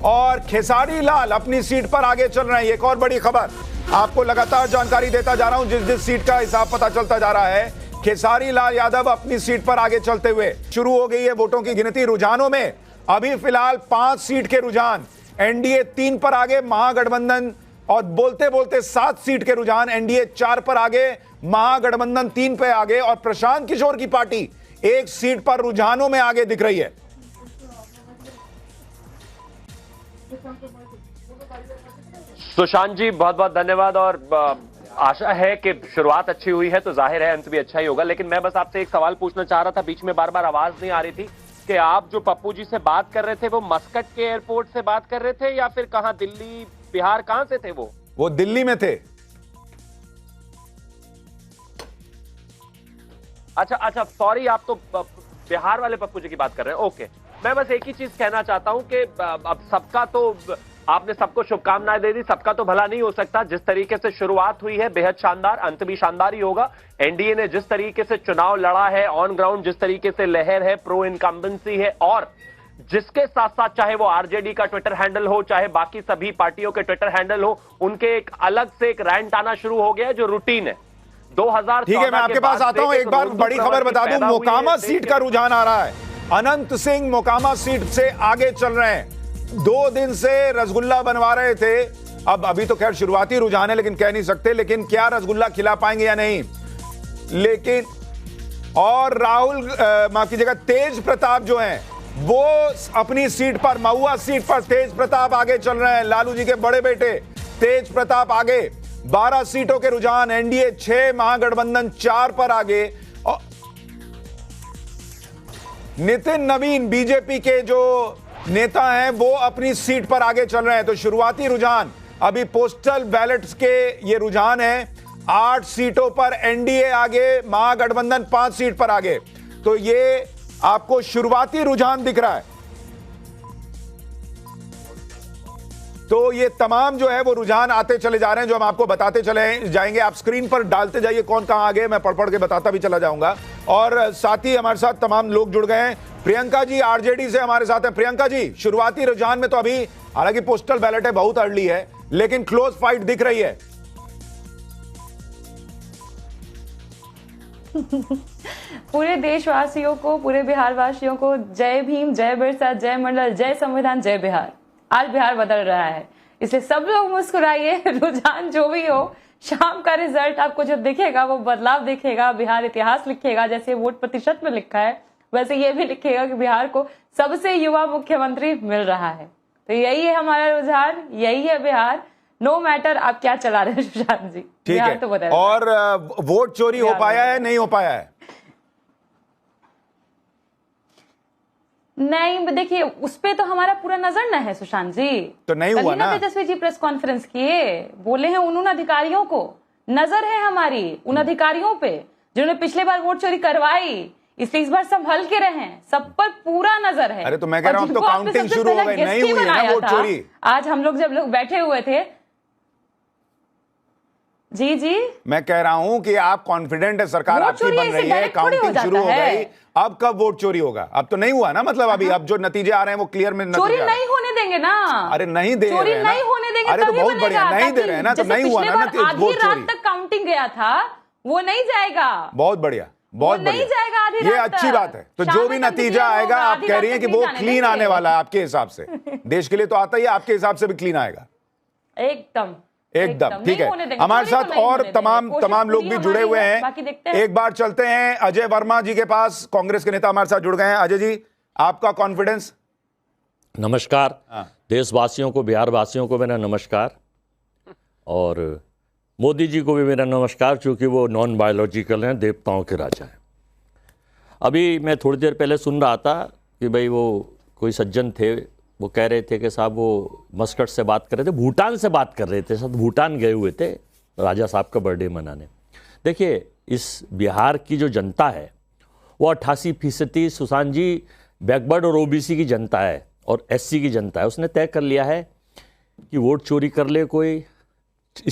और खेसारी लाल अपनी सीट पर आगे चल रहे हैं। एक और बड़ी खबर, आपको लगातार जानकारी देता जा रहा हूं, जिस जिस सीट का हिसाब पता चलता जा रहा है। खेसारी लाल यादव अपनी सीट पर आगे चलते हुए, शुरू हो गई है वोटों की गिनती। रुझानों में अभी फिलहाल 5 सीट के रुझान, एनडीए 3 पर आगे, महागठबंधन और बोलते बोलते 7 सीट के रुझान, एनडीए 4 पर आगे, महागठबंधन 3 पे आगे और प्रशांत किशोर की पार्टी 1 सीट पर रुझानों में आगे दिख रही है। सुशांत जी बहुत बहुत धन्यवाद। और आशा है कि शुरुआत अच्छी हुई है तो जाहिर है अंत भी अच्छा ही होगा। लेकिन मैं बस आपसे एक सवाल पूछना चाह रहा था, बीच में बार बार आवाज नहीं आ रही थी, कि आप जो पप्पू जी से बात कर रहे थे वो मस्कट के एयरपोर्ट से बात कर रहे थे या फिर कहां, दिल्ली, बिहार, कहां से थे वो दिल्ली में थे। अच्छा सॉरी, आप तो बिहार वाले पप्पू जी की बात कर रहे हैं। ओके, मैं बस एक ही चीज कहना चाहता हूं कि अब सबका तो आपने सबको शुभकामनाएं दे दी, सबका तो भला नहीं हो सकता। जिस तरीके से शुरुआत हुई है बेहद शानदार, अंत भी शानदार ही होगा। एनडीए ने जिस तरीके से चुनाव लड़ा है ऑन ग्राउंड, जिस तरीके से लहर है, प्रो इनकम्बेंसी है, और जिसके साथ साथ चाहे वो आरजेडी का ट्विटर हैंडल हो, चाहे बाकी सभी पार्टियों के ट्विटर हैंडल हो, उनके एक अलग से एक रैंट आना शुरू हो गया है जो रूटीन है। 2000 ठीक है, मैं आपके पास आता हूं। एक बार बड़ी खबर बता दूं, मोकामा सीट का रुझान आ रहा है। अनंत सिंह मोकामा सीट से आगे चल रहे हैं। 2 दिन से रसगुल्ला बनवा रहे थे, अब अभी तो खैर शुरुआती रुझान है लेकिन कह नहीं सकते, लेकिन क्या रसगुल्ला खिला पाएंगे या नहीं। लेकिन और राहुल माफ कीजिएगा, तेज प्रताप जो हैं वो अपनी सीट पर, महुआ सीट पर तेज प्रताप आगे चल रहे हैं। लालू जी के बड़े बेटे तेज प्रताप आगे। 12 सीटों के रुझान, एनडीए 6, महागठबंधन 4 पर आगे। और नितिन नवीन बीजेपी के जो नेता हैं वो अपनी सीट पर आगे चल रहे हैं। तो शुरुआती रुझान अभी पोस्टल बैलेट्स के ये रुझान है। 8 सीटों पर एनडीए आगे, महागठबंधन 5 सीट पर आगे। तो ये आपको शुरुआती रुझान दिख रहा है। तो ये तमाम जो है वो रुझान आते चले जा रहे हैं, जो हम आपको बताते चले जाएंगे। आप स्क्रीन पर डालते जाइए कौन कहां आगे, मैं पढ़ के बताता भी चला जाऊंगा। और साथ ही हमारे साथ तमाम लोग जुड़ गए हैं। प्रियंका जी आरजेडी से हमारे साथ हैं। प्रियंका जी, शुरुआती रुझान में तो अभी हालांकि पोस्टल बैलेट है, बहुत अर्ली है, लेकिन क्लोज फाइट दिख रही है। पूरे देशवासियों को, पूरे बिहार वासियों को जय भीम, जय बिरसा, जय मंडल, जय संविधान, जय बिहार। आज बिहार बदल रहा है, इसलिए सब लोग मुस्कुराइए। रुझान जो भी हो, शाम का रिजल्ट आपको जो दिखेगा वो बदलाव दिखेगा, बिहार इतिहास लिखेगा। जैसे वोट प्रतिशत में लिखा है वैसे ये भी लिखेगा कि बिहार को सबसे युवा मुख्यमंत्री मिल रहा है। तो यही है हमारा रुझान, यही है बिहार। नो मैटर आप क्या चला रहे हैं सुशांत जी, ठीक है। तो और वोट चोरी हो पाया है, नहीं हो पाया है? नहीं, देखिए उस पे तो हमारा पूरा नजर न है सुशांत जी। तो नहीं हुआ ना। तेजस्वी जी प्रेस कॉन्फ्रेंस किए, बोले हैं उन अधिकारियों को नजर है हमारी, उन अधिकारियों पे जिन्होंने पिछले बार वोट चोरी करवाई, इसलिए इस बार संभल के रहे, सब पर पूरा नजर है। अरे तो मैं कह रहा हूं, तो काउंटिंग शुरू हो गई, नहीं हुई है ना वोट चोरी। आज हम लोग जब लोग बैठे हुए थे, जी मैं कह रहा हूं कि आप कॉन्फिडेंट है, सरकार आपकी बन रही है, काउंटिंग शुरू हो गई, अब कब वोट चोरी होगा? अब तो नहीं हुआ ना, मतलब अभी अब जो नतीजे आ रहे हैं वो क्लियर में चोरी नहीं होने देंगे ना। अरे नहीं दे चोरी नहीं होने देंगे। अरे तो बहुत बढ़िया, नहीं दे रहे हैं ना, तो नहीं हुआ ना। आधी रात तक काउंटिंग गया था, वो नहीं जाएगा। बहुत बढ़िया, बहुत नहीं जाएगा आधी ये रात अच्छी बात है। तो जो भी नतीजा आएगा, आप कह रही हैं कि वो क्लीन आने वाला है आपके हिसाब से। देश के लिए तो आता ही है, आपके हिसाब से भी क्लीन आएगा एकदम। ठीक है। हमारे साथ और तमाम लोग भी जुड़े हुए हैं। एक बार चलते हैं अजय वर्मा जी के पास, कांग्रेस के नेता हमारे साथ जुड़ गए हैं। अजय जी, आपका कॉन्फिडेंस? नमस्कार देशवासियों को, बिहार वासियों को मेरा नमस्कार, और मोदी जी को भी मेरा नमस्कार, क्योंकि वो नॉन बायोलॉजिकल हैं, देवताओं के राजा हैं। अभी मैं थोड़ी देर पहले सुन रहा था कि भाई वो कोई सज्जन थे, वो कह रहे थे कि साहब वो मस्कट से बात कर रहे थे, भूटान से बात कर रहे थे, शायद भूटान गए हुए थे राजा साहब का बर्थडे मनाने। देखिए, इस बिहार की जो जनता है वो 88% सुशांत जी बैकवर्ड और ओबीसी की जनता है और एससी की जनता है। उसने तय कर लिया है कि वोट चोरी कर ले कोई।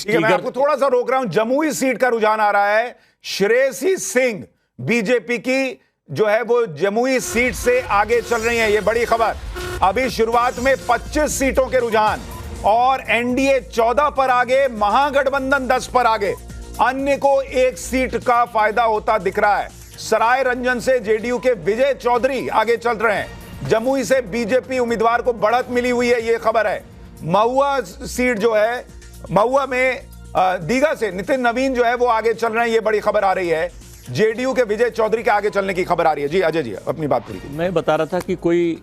मैं आपको थोड़ा सा रोक रहा हूं। जमुई सीट का रुझान आ रहा है। श्रेयसी सिंह बीजेपी की जो है वो जमुई सीट से आगे चल रही है। ये बड़ी खबर। अभी शुरुआत में 25 सीटों के रुझान और एनडीए 14 पर आगे, महागठबंधन 10 पर आगे, अन्य को 1 सीट का फायदा होता दिख रहा है। सराय रंजन से जेडीयू के विजय चौधरी आगे चल रहे हैं। जमुई से बीजेपी उम्मीदवार को बढ़त मिली हुई है, ये खबर है। महुआ सीट जो है, महुआ में दीघा से नितिन नवीन जो है वो आगे चल रहे हैं, ये बड़ी खबर आ रही है। जेडीयू के विजय चौधरी के आगे चलने की खबर आ रही है। जी अजय जी अपनी बात करिए। मैं बता रहा था कि कोई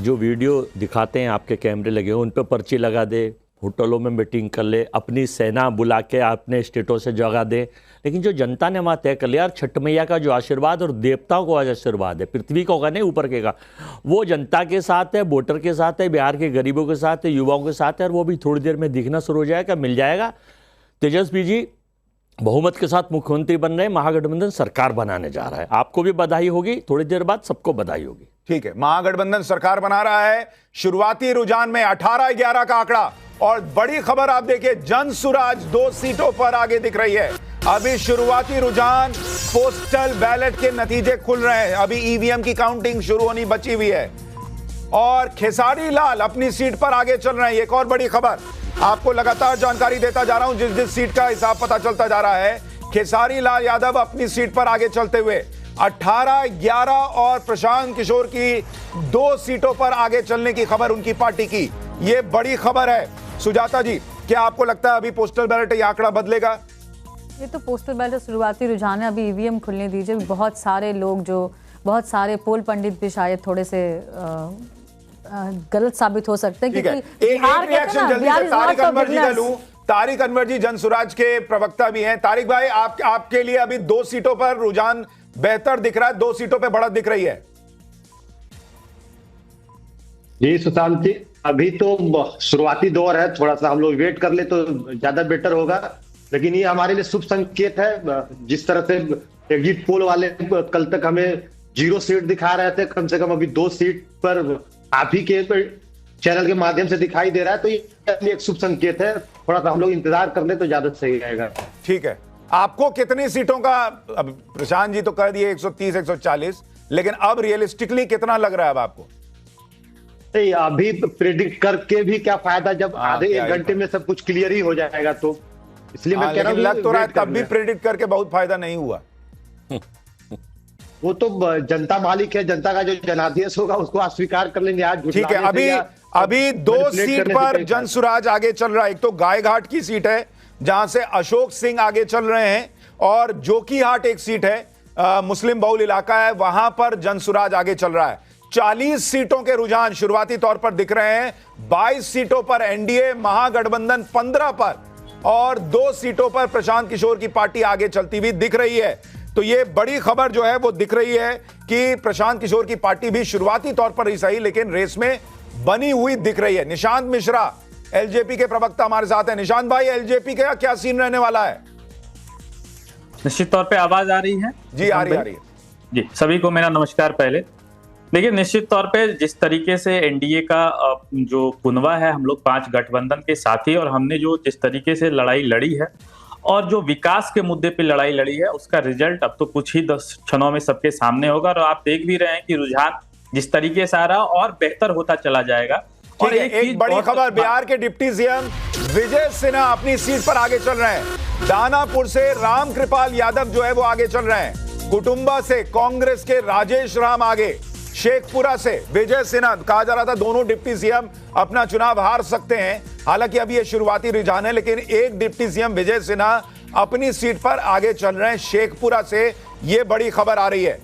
जो वीडियो दिखाते हैं, आपके कैमरे लगे हो, उन पर पर्ची लगा दे, होटलों में मीटिंग कर ले, अपनी सेना बुला के अपने स्टेटों से जगा दे, लेकिन जो जनता ने वहाँ तय कर लिया, छठ मैया का जो आशीर्वाद और देवताओं को आज आशीर्वाद है, पृथ्वी का होगा नहीं ऊपर के का, वो जनता के साथ है, वोटर के साथ है, बिहार के गरीबों के साथ है, युवाओं के साथ है, और वो भी थोड़ी देर में दिखना शुरू हो जाएगा, मिल जाएगा। तेजस्वी जी बहुमत के साथ मुख्यमंत्री बन रहे हैं, महागठबंधन सरकार बनाने जा रहा है। आपको भी बधाई होगी, थोड़ी देर बाद सबको बधाई होगी। ठीक है, महागठबंधन सरकार बना रहा है। शुरुआती रुझान में 18-11 का आंकड़ा, और बड़ी खबर आप देखिए, जनसुराज 2 सीटों पर आगे दिख रही है। अभी शुरुआती रुझान, पोस्टल बैलेट के नतीजे खुल रहे हैं, अभी ईवीएम की काउंटिंग शुरू होनी बची हुई है, और खेसारी लाल अपनी सीट पर आगे चल रहे हैं। एक और बड़ी खबर, आपको लगातार जानकारी देता जा रहा हूं, जिस जिस सीट का हिसाब पता चलता जा रहा है। खेसारी लाल यादव अपनी सीट पर आगे चलते हुए 18-11, और प्रशांत किशोर की 2 सीटों पर आगे चलने की खबर उनकी पार्टी की, ये बड़ी खबर है। सुजाता जी, क्या आपको लगता है अभी पोस्टल बैलेट ये आंकड़ा बदलेगा? ये तो पोस्टल बैलेट शुरुआती रुझान है, अभी ईवीएम खुलने दीजिए। बहुत सारे लोग, जो बहुत सारे पोल पंडित भी शायद थोड़े से गलत साबित हो सकते हैं, क्योंकि बिहार रिएक्शन जल्दी से तारिक अनवर जी का लूं। तारिक अनवर जी जनसुराज के प्रवक्ता भी हैं। तारिक भाई, आपके लिए अभी 2 सीटों पर रुझान बेहतर दिख रहा है, 2 सीटों पर बढ़त दिख रही है। जी सुशांत जी, अभी तो शुरुआती दौर है, थोड़ा सा हम लोग वेट कर ले तो ज्यादा बेटर होगा, लेकिन ये हमारे लिए शुभ संकेत है। जिस तरह से एग्जिट पोल वाले कल तक हमें 0 सीट दिखा रहे थे, कम से कम अभी 2 सीट पर आप ही के चैनल के माध्यम से दिखाई दे रहा है, तो ये एक शुभ संकेत है। थोड़ा सा हम लोग इंतजार कर ले तो ज्यादा सही रहेगा। ठीक है, आपको कितनी सीटों का, अब प्रशांत जी तो कह दिए 130-140, लेकिन अब रियलिस्टिकली कितना लग रहा है अब आपको? अभी प्रेडिक्ट करके भी क्या फायदा, जब आधे 1 घंटे में सब कुछ क्लियर ही हो जाएगा, तो इसलिए मैं कह रहा हूं लग तो रहा है तब भी प्रेडिक्ट करके बहुत फायदा नहीं हुआ। वो तो जनता मालिक है, जनता का जो जनादेश होगा उसको अस्वीकार कर लेंगे आज। ठीक है, अभी 2 सीट पर जनसुराज आगे चल रहा है। एक तो गायघाट की सीट है जहां से अशोक सिंह आगे चल रहे हैं, और जोकीहाट एक सीट है, मुस्लिम बहुल इलाका है, वहां पर जनसुराज आगे चल रहा है। 40 सीटों के रुझान शुरुआती तौर पर दिख रहे हैं। 22 सीटों पर एनडीए, महागठबंधन 15 पर, और 2 सीटों पर प्रशांत किशोर की पार्टी आगे चलती हुई दिख रही है। तो ये बड़ी खबर जो है वो दिख रही है कि प्रशांत किशोर की पार्टी भी शुरुआती तौर पर ही सही, लेकिन रेस में बनी हुई दिख रही है। निशांत मिश्रा एलजेपी के प्रवक्ता हमारे साथ हैं। निशांत भाई, एलजेपी का क्या सीन रहने वाला है? निश्चित तौर पे आवाज आ रही है? जी आ रही है। जी, सभी को मेरा नमस्कार। पहले देखिए, निश्चित तौर पे जिस तरीके से एनडीए का जो कुनवा है, हम लोग 5 गठबंधन के साथी, और हमने जो जिस तरीके से लड़ाई लड़ी है और जो विकास के मुद्दे पे लड़ाई लड़ी है, उसका रिजल्ट अब तो कुछ ही 10 क्षणों में सबके सामने होगा। और आप देख भी रहे हैं कि रुझान जिस तरीके से आ रहा और बेहतर होता चला जाएगा। और एक बड़ी खबर, बिहार के डिप्टी सीएम विजय सिन्हा अपनी सीट पर आगे चल रहे हैं। दानापुर से रामकृपाल यादव जो है वो आगे चल रहे हैं। कुटुंबा से कांग्रेस के राजेश राम आगे। शेखपुरा से विजय सिन्हा, कहा जा रहा था दोनों डिप्टी सीएम अपना चुनाव हार सकते हैं, हालांकि अभी ये शुरुआती रुझान है, लेकिन एक डिप्टी सीएम विजय सिन्हा अपनी सीट पर आगे चल रहे हैं शेखपुरा से। ये बड़ी खबर आ रही है।